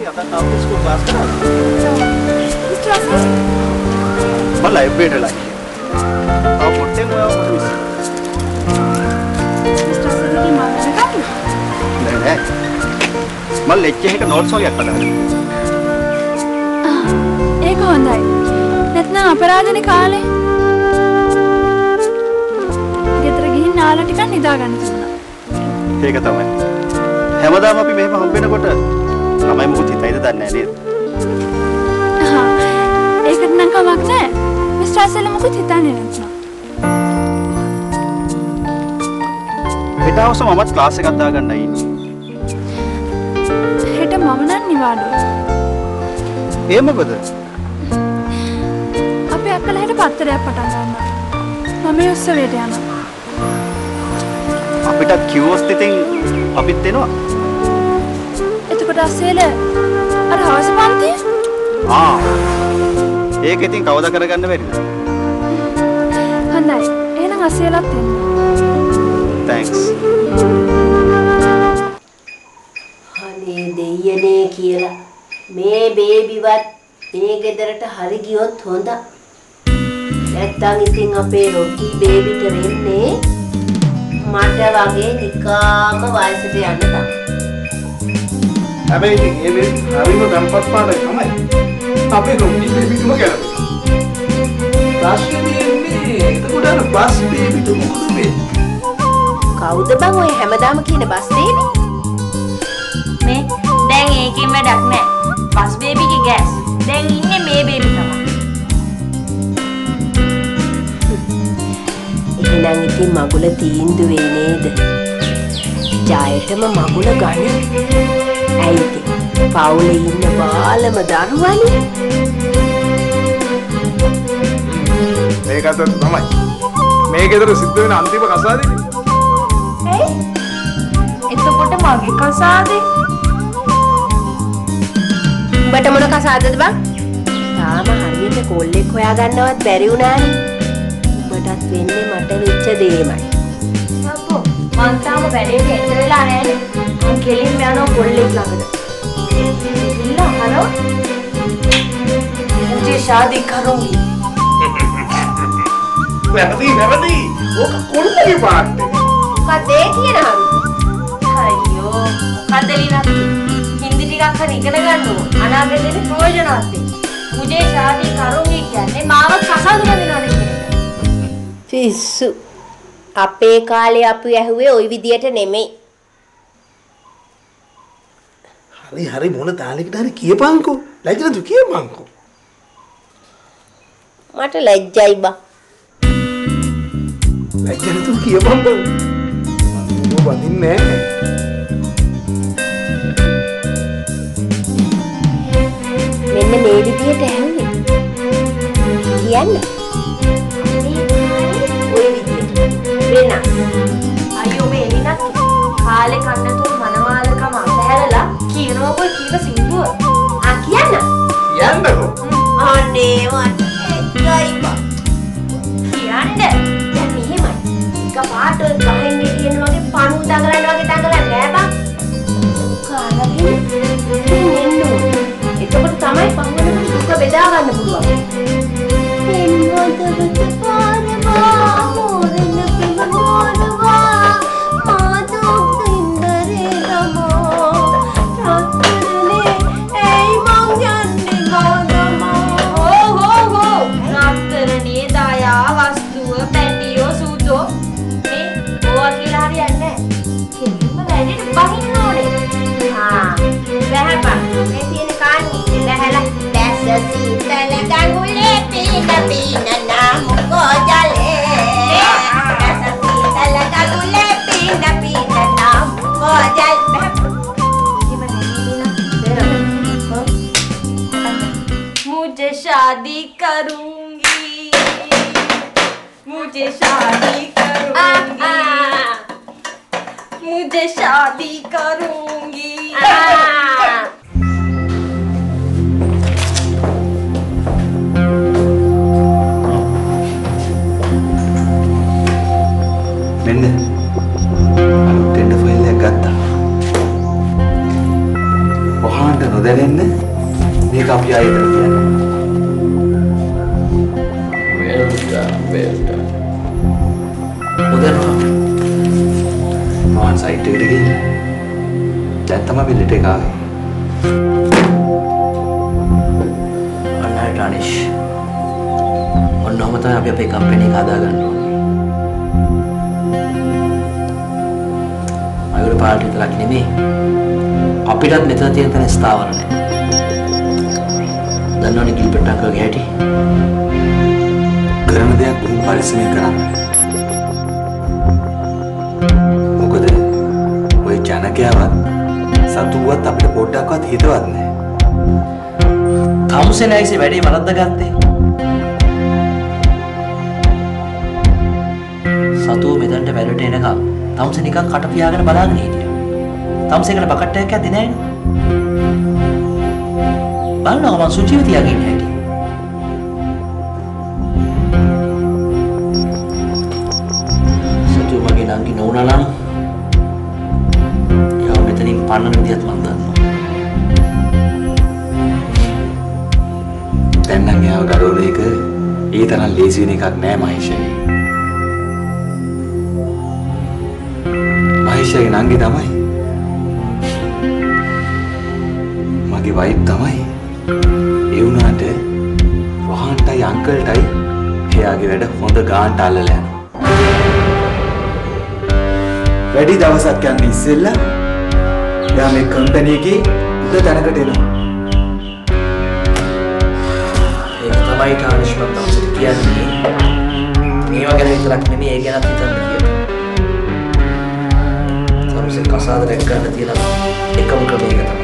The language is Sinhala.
सी आता आप स्कूल पास करा Mr. Asif. मैं लाइब्रेरी लाइक आप मोटे में आप मिस Mr. Asif की माँ ने कहा नहीं मैं लेके है का नोट्स हो गया कदा ඒක හොඳයි. නැත්නම් අපරාධනේ කාලේ. ගෙදර ගිහින් නාලා ටිකක් නිදා ගන්න තිබුණා. ඒක තමයි. හැමදාම අපි මෙහෙම හම්බ වෙනකොට ළමයි මොකද හිතයිද දන්නේ නැහැ නේද? ඒකට නම් කමක් නැහැ. මිස්ටර් අසල මොකද හිතන්නේ නැත්නම්. හෙට හවස මමත් ක්ලාස් එකක් දාගන්නයි ඉන්නේ. හෙට මම නම් නිවාඩුව. ඒ මොකද? අපේ අක්කලා හෙට පත්තරයක් පටන් ගන්නවා. මම ඒ උත්සවයට යනවා. අපිට කිව්වොත් ඉතින් අපිත් එනවා. එතකොට අසල අර හවස පන්තිය? ඒක ඉතින් කවදා කරගන්න බැරිද? හොඳයි. එහෙනම් අසලත් එන්න. Thanks. අනේ දෙයියනේ කියලා මේ බේබිවත් මේ ගෙදරට හරි ගියොත් හොඳයි. නැත්තම් ඉතින් අපේ රොකි බේබිට වෙන්නේ මට වගේ නිකාම වයසට යන්න තමයි. හැබැයි ඉතින් ඒ බේබි හරිම ගම්පත් පාඩක තමයි. අපේ රොකි බේබිටම ගැලපෙනවා. ප්‍රශ්නේ තියෙන්නේ එතකොට අර බස් බේබිට මොකද වෙන්නේ? කවුද බං ඔය හැමදාම කියන බස් බේබි? මේ දැන් ඒකෙන් වැඩක් නැහැ. බස් බේබිගේ ගෑස්. දැන් ඉන්නේ මේ බේබි තමයි. එහෙනම් ඉතින් මගුල තීන්දුවේ නේද? ජයටම මගුල ගනි. ඇයි ඉතින් පවුලේ ඉන්න බාලම දරුවනේ. මේකත් තමයි. මේ ගෙදර සිද්ධ වෙන අන්තිම කසාදේ. එතකොට මගේ කසාදේ උඹට මොන කසාදද බං? තාම හරියට කොල්ලෙක් හොයාගන්නවත් බැරි වුණානේ. උඹටත් වෙන්නේ මට වෙච්ච දේමයි. අප්පෝ මං තාම වැඩේට එන්න වෙලා නැහැනේ. මං කෙලින්ම යනවා කොල්ලෙක් ළඟට. ඉල්ල හලෝ. මුජේ शादी करूंगी. වැරදි. ඕක කොල්ලගේ පාට්ටේ. මොකද ඒ කියන හරි? අයියෝ මොකද ලිනක්කි. හින්දි ටිකක් හරි ඉගෙන ගන්න ඕන. අනාගතේට ප්‍රයෝජනවත් වෙයි. මුජේ शादी करूंगी කියන්නේ මාව කසාද බඳිනවනේ කියන එක. පිස්සු. අපේ කාලේ අපි ඇහුවේ ওই විදියට නෙමෙයි. හරි මොන තාලෙකට හරි කියපන්කෝ. ලැජ්ජ කියපන්කෝ. මට ලැජ්ජයි බා. ලැජ්ජ නැතුව කියපන් බං. මම වදින්නේ නැහැ. මෙන්න මේ විදියට ඇහුවේ. කියන්න. ওই විදියට. වෙනස්. අයියෝ මේ ලිනක්කි. කාලේ කන්නතුන් මනමාලකම අතහැරලා කියනවා කොයි කීව සින්දුව. කියන්න. කියන්නකෝ. අනේ වට එක්කයි බා. කියන්න. දැන් මෙහෙමයි. එක පාට ඔය ගහෙන් ගෙඩියන වගේ පණු දඟලන වගේ දඟලන්නේ නෑ බං. කාලකින් එන්න ඕනේ. එතකොට තමයි පහුවෙනකොට දුක බෙදා ගන්න පුළුවන්. එන්නොදකට පාරවා මොරණ පිමෝරවා මාතුක් ඉන්දරේ නමෝ රත්තරනේ ඇයි මං යන්නේ ගාගමෝ හෝ රත්තරනේ දායා වස්තුව පැටියෝ සූතෝ මේ ඕවා කියලා හරියන්නේ නැහැ. කෙලින්ම වැඩේට බහින්න ඕනේ. බැහැපන් මේ තියෙන කාණි බැහැලා දැස සීතල ගඟුලේ පීන නාමුකෝ ජලේ දැස සීතල ගඟුලේ පීන නාමුකෝ ජල් मुझे शादी करूंगी मुझे शादी करूंगी मुझे शादी करूंगी මෙන්න අලුත් එන්න ෆයිල් එක ගත්තා. ඔහාන්ට නොදැනෙන්න අපි ආයෙත් කියන්නේ. Well done. උදේට මම සයිට් එකට ගිහින් දැන් තමයි බිල්ලට එක ආවේ. අන්නයි ටානිෂ්. ඔන්නෝම තමයි අපි අපේ කම්පැනි එක හදාගන්න ඕනේ. අයුරු පාට විතරක් නෙමෙයි. අපිටත් මෙතන තියෙන තැන ස්ථාවර නැහැ. දන්නවනේ ගිල්බර්ට් අංකල්ගේ හැටි. කරන දෙයක් බොහොම පරිස්සමෙන් කරන්න. මොකද ඔය ජනකයාවත් සතුවත් අපිට පොඩ්ඩක්වත් හිතවත් නැහැ. කවුසලයිසේ වැඩේ වරද්දාගත්තේ. සතුව මෙතනට වැඩට එනකම් තමුස නිකන් කට පියාගෙන බලාගෙන හිටියා. තමුසේකට බකට්ටයක් ඇද්දේ නැහැ නේ. බලනවා මං සුචිව තියාගෙන ඉන්නේ හැටි. සතුව මගේ නංගි නෝනා නම් යා මෙතනින් පන්නන විදිහත් මං දන්නවා. දැන් නම් යාව ගරවන එක ඒ තරම් ලේසි වෙන එකක් නෑ මහේෂයි. මහේෂගේ නංගි තමයි මගේ වයිෆ් තමයි. ඒ වුණාට රොහන්ටයි අංකල්ටයි එයාගේ වැඩ හොඳ ගානට අල්ලලා යනවා. වැඩි දවසක් යන්න ඉස්සෙල්ලා එයා මේ කම්පැනි එකේ උඩ තැනකට එනවා. ඒක තමයි ටානිෂ්මත් තමයි කියන්නේ. මේවා ගැන විතරක් නෙමෙයි ඒ ගැනත් හිතන්න කියලා. තමසේ කසාද රැක ගන්න තියෙන එකම ක්‍රමයක තමයි